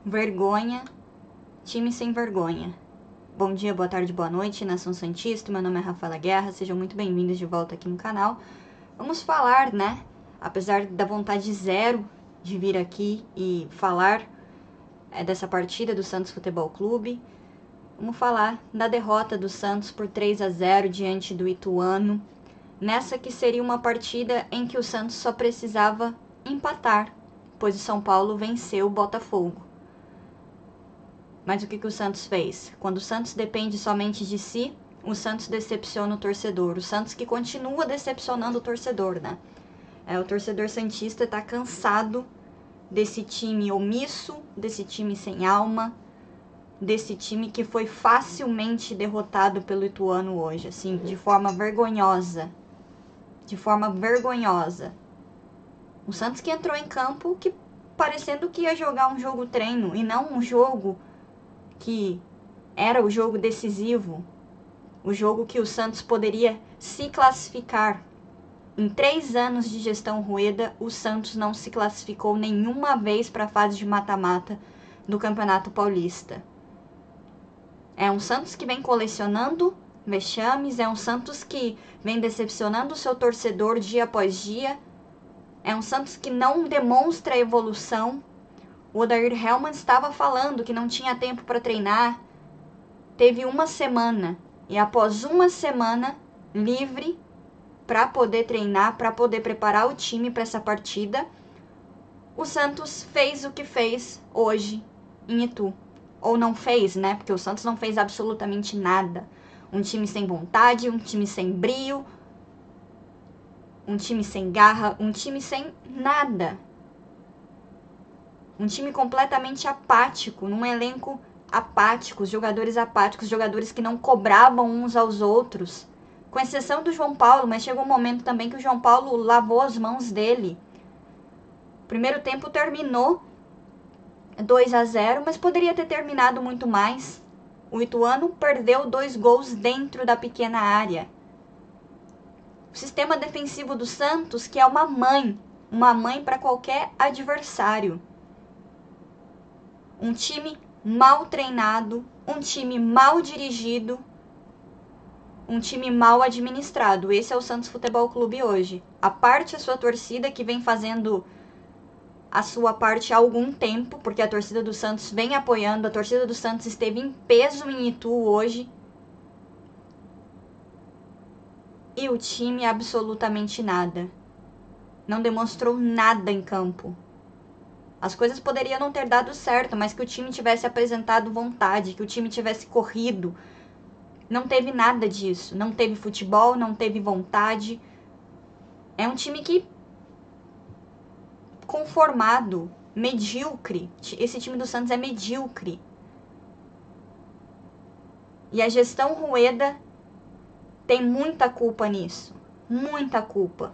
Vergonha, time sem vergonha. Bom dia, boa tarde, boa noite, nação santista, meu nome é Rafaela Guerra, sejam muito bem-vindos de volta aqui no canal. Vamos falar, né, apesar da vontade zero de vir aqui e falar dessa partida do Santos Futebol Clube, vamos falar da derrota do Santos por 3-0 diante do Ituano, nessa que seria uma partida em que o Santos só precisava empatar, pois o São Paulo venceu o Botafogo. Mas o que o Santos fez? Quando o Santos depende somente de si, o Santos decepciona o torcedor. O Santos que continua decepcionando o torcedor, né? O torcedor santista tá cansado desse time omisso, desse time sem alma, desse time que foi facilmente derrotado pelo Ituano hoje, assim, de forma vergonhosa. De forma vergonhosa. O Santos que entrou em campo que parecendo que ia jogar um jogo treino e não um jogo que era o jogo decisivo, o jogo que o Santos poderia se classificar. Em 3 anos de gestão Rueda, o Santos não se classificou nenhuma vez para a fase de mata-mata do Campeonato Paulista. É um Santos que vem colecionando vexames, é um Santos que vem decepcionando o seu torcedor dia após dia, é um Santos que não demonstra evolução. O Odair Hellmann estava falando que não tinha tempo para treinar. Teve uma semana e após uma semana livre para poder treinar, para poder preparar o time para essa partida, o Santos fez o que fez hoje em Itu. Ou não fez, né? Porque o Santos não fez absolutamente nada. Um time sem vontade, um time sem brio, um time sem garra, um time sem nada. Um time completamente apático, num elenco apático, jogadores apáticos, jogadores que não cobravam uns aos outros. Com exceção do João Paulo, mas chegou um momento também que o João Paulo lavou as mãos dele. O primeiro tempo terminou 2-0, mas poderia ter terminado muito mais. O Ituano perdeu 2 gols dentro da pequena área. O sistema defensivo do Santos, que é uma mãe para qualquer adversário. Um time mal treinado, um time mal dirigido, um time mal administrado. Esse é o Santos Futebol Clube hoje. A parte a sua torcida que vem fazendo a sua parte há algum tempo, porque a torcida do Santos vem apoiando, a torcida do Santos esteve em peso em Itu hoje. E o time absolutamente nada. Não demonstrou nada em campo. As coisas poderiam não ter dado certo, mas que o time tivesse apresentado vontade, que o time tivesse corrido. Não teve nada disso. Não teve futebol, não teve vontade. É um time que conformado, medíocre. Esse time do Santos é medíocre. E a gestão Rueda tem muita culpa nisso. Muita culpa.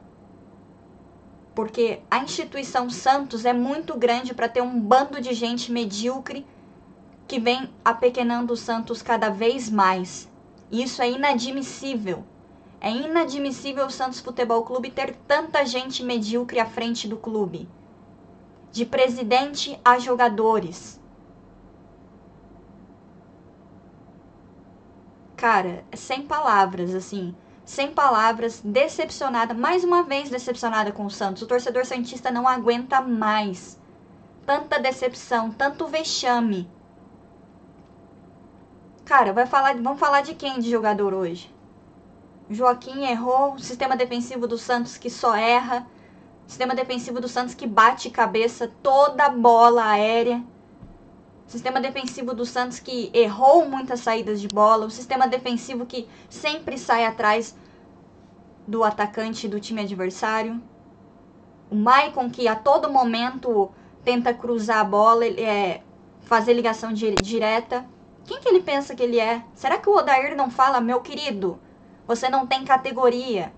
Porque a instituição Santos é muito grande para ter um bando de gente medíocre que vem apequenando o Santos cada vez mais. Isso é inadmissível. É inadmissível o Santos Futebol Clube ter tanta gente medíocre à frente do clube. De presidente a jogadores. Cara, sem palavras, assim. Sem palavras, decepcionada, mais uma vez decepcionada com o Santos. O torcedor santista não aguenta mais. Tanta decepção, tanto vexame. Cara, vamos falar de quem de jogador hoje? Joaquim errou, o sistema defensivo do Santos que só erra, o sistema defensivo do Santos que bate cabeça toda bola aérea, o sistema defensivo do Santos que errou muitas saídas de bola, o sistema defensivo que sempre sai atrás do atacante do time adversário, o Maicon que a todo momento tenta cruzar a bola, fazer ligação direta. Quem que ele pensa que ele é? Será que o Odair não fala, meu querido, você não tem categoria?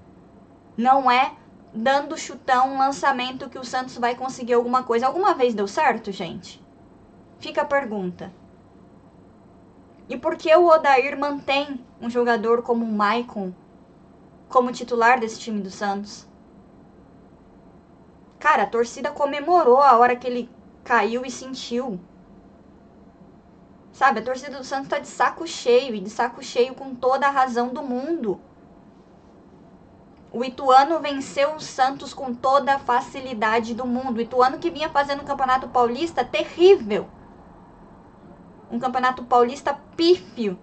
Não é dando chutão, lançamento que o Santos vai conseguir alguma coisa. Alguma vez deu certo, gente? Fica a pergunta. E por que o Odair mantém um jogador como o Maicon como titular desse time do Santos? Cara, a torcida comemorou a hora que ele caiu e sentiu. Sabe, a torcida do Santos tá de saco cheio, e de saco cheio com toda a razão do mundo. O Ituano venceu o Santos com toda a facilidade do mundo. O Ituano que vinha fazendo um campeonato paulista terrível. Um campeonato paulista pífio.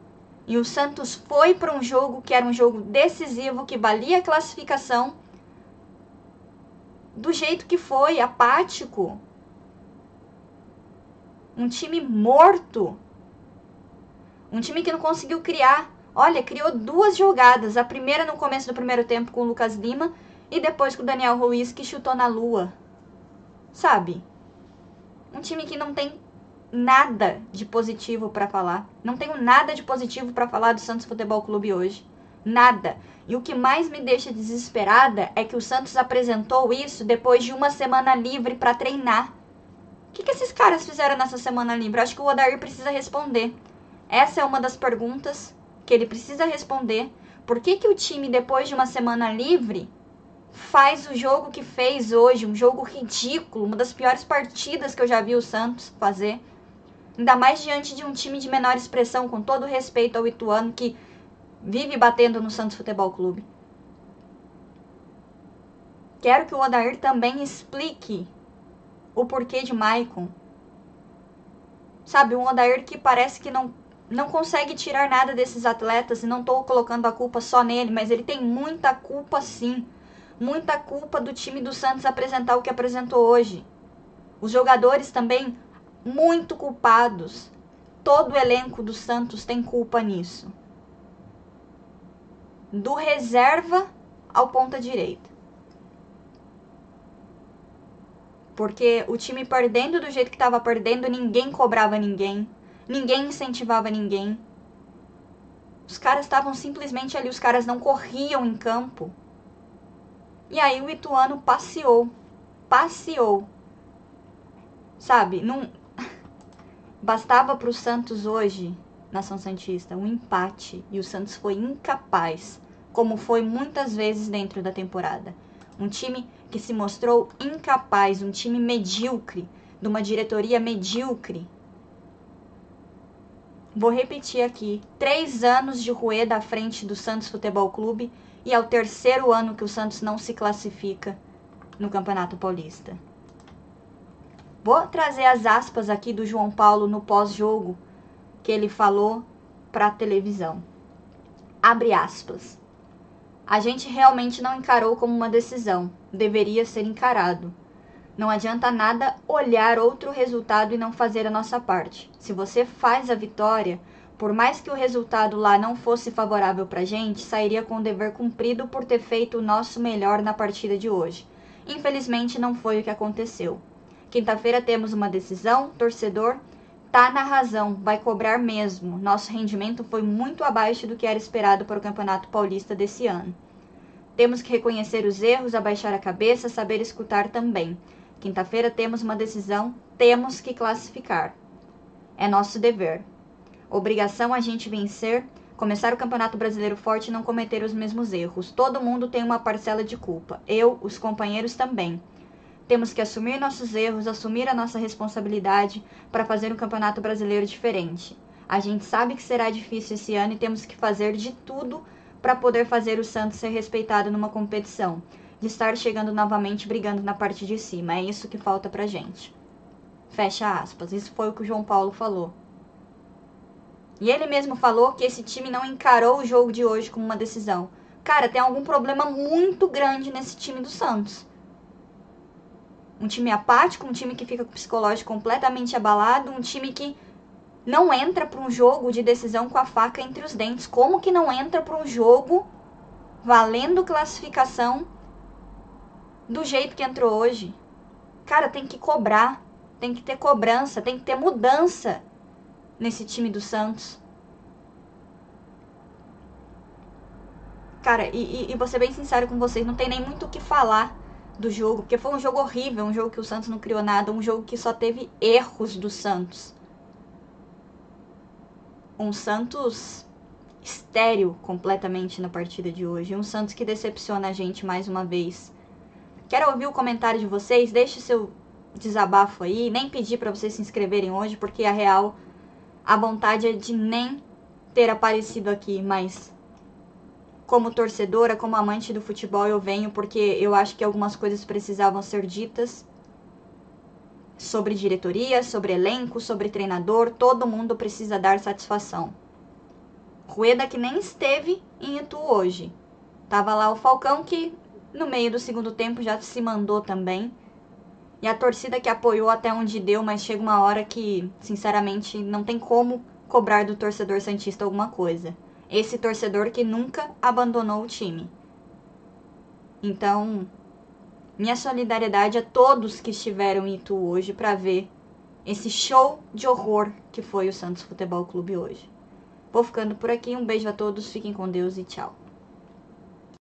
E o Santos foi para um jogo que era um jogo decisivo, que valia a classificação, do jeito que foi, apático. Um time morto. Um time que não conseguiu criar. Olha, criou 2 jogadas. A primeira no começo do primeiro tempo com o Lucas Lima e depois com o Daniel Ruiz, que chutou na lua. Sabe? Um time que não tem nada de positivo para falar. Não tenho nada de positivo para falar do Santos Futebol Clube hoje. Nada. E o que mais me deixa desesperada é que o Santos apresentou isso depois de uma semana livre para treinar. O que esses caras fizeram nessa semana livre? Eu acho que o Odair precisa responder. Essa é uma das perguntas que ele precisa responder. Por que o time, depois de uma semana livre, faz o jogo que fez hoje? Um jogo ridículo, uma das piores partidas que eu já vi o Santos fazer. Ainda mais diante de um time de menor expressão, com todo respeito ao Ituano, que vive batendo no Santos Futebol Clube. Quero que o Odair também explique o porquê de Maicon. Sabe, um Odair que parece que não consegue tirar nada desses atletas, e não estou colocando a culpa só nele, mas ele tem muita culpa sim. Muita culpa do time do Santos apresentar o que apresentou hoje. Os jogadores também muito culpados. Todo o elenco do Santos tem culpa nisso. Do reserva ao ponta direita. Porque o time perdendo do jeito que estava perdendo, ninguém cobrava ninguém. Ninguém incentivava ninguém. Os caras estavam simplesmente ali, os caras não corriam em campo. E aí o Ituano passeou. Sabe, não bastava para o Santos hoje, nação santista, um empate. E o Santos foi incapaz, como foi muitas vezes dentro da temporada. Um time que se mostrou incapaz, um time medíocre, de uma diretoria medíocre. Vou repetir aqui, 3 anos de Rueda à frente do Santos Futebol Clube e é o 3º ano que o Santos não se classifica no Campeonato Paulista. Vou trazer as aspas aqui do João Paulo no pós-jogo que ele falou para a televisão. Abre aspas. A gente realmente não encarou como uma decisão, deveria ser encarado. Não adianta nada olhar outro resultado e não fazer a nossa parte. Se você faz a vitória, por mais que o resultado lá não fosse favorável pra gente, sairia com o dever cumprido por ter feito o nosso melhor na partida de hoje. Infelizmente não foi o que aconteceu. Quinta-feira temos uma decisão, torcedor tá na razão, vai cobrar mesmo. Nosso rendimento foi muito abaixo do que era esperado para o Campeonato Paulista desse ano. Temos que reconhecer os erros, abaixar a cabeça, saber escutar também. Quinta-feira temos uma decisão, temos que classificar. É nosso dever. Obrigação a gente vencer, começar o Campeonato Brasileiro forte e não cometer os mesmos erros. Todo mundo tem uma parcela de culpa. Eu, os companheiros também. Temos que assumir nossos erros, assumir a nossa responsabilidade para fazer um Campeonato Brasileiro diferente. A gente sabe que será difícil esse ano e temos que fazer de tudo para poder fazer o Santos ser respeitado numa competição. De estar chegando novamente brigando na parte de cima. É isso que falta pra gente. Fecha aspas. Isso foi o que o João Paulo falou. E ele mesmo falou que esse time não encarou o jogo de hoje como uma decisão. Cara, tem algum problema muito grande nesse time do Santos. Um time apático, um time que fica com o psicológico completamente abalado, um time que não entra para um jogo de decisão com a faca entre os dentes. Como que não entra para um jogo valendo classificação do jeito que entrou hoje? Cara, tem que cobrar, tem que ter cobrança, tem que ter mudança nesse time do Santos. Cara, e vou ser bem sincero com vocês, não tem nem muito o que falar do jogo, porque foi um jogo horrível, um jogo que o Santos não criou nada, um jogo que só teve erros do Santos. Um Santos estéril completamente na partida de hoje, um Santos que decepciona a gente mais uma vez. Quero ouvir o comentário de vocês, deixe seu desabafo aí, nem pedi pra vocês se inscreverem hoje, porque a real, a vontade é de nem ter aparecido aqui, mas como torcedora, como amante do futebol, eu venho porque eu acho que algumas coisas precisavam ser ditas sobre diretoria, sobre elenco, sobre treinador. Todo mundo precisa dar satisfação. Rueda que nem esteve em Itu hoje. Tava lá o Falcão que no meio do segundo tempo já se mandou também. E a torcida que apoiou até onde deu, mas chega uma hora que, sinceramente, não tem como cobrar do torcedor santista alguma coisa. Esse torcedor que nunca abandonou o time. Então, minha solidariedade a todos que estiveram em Itu hoje para ver esse show de horror que foi o Santos Futebol Clube hoje. Vou ficando por aqui, um beijo a todos, fiquem com Deus e tchau.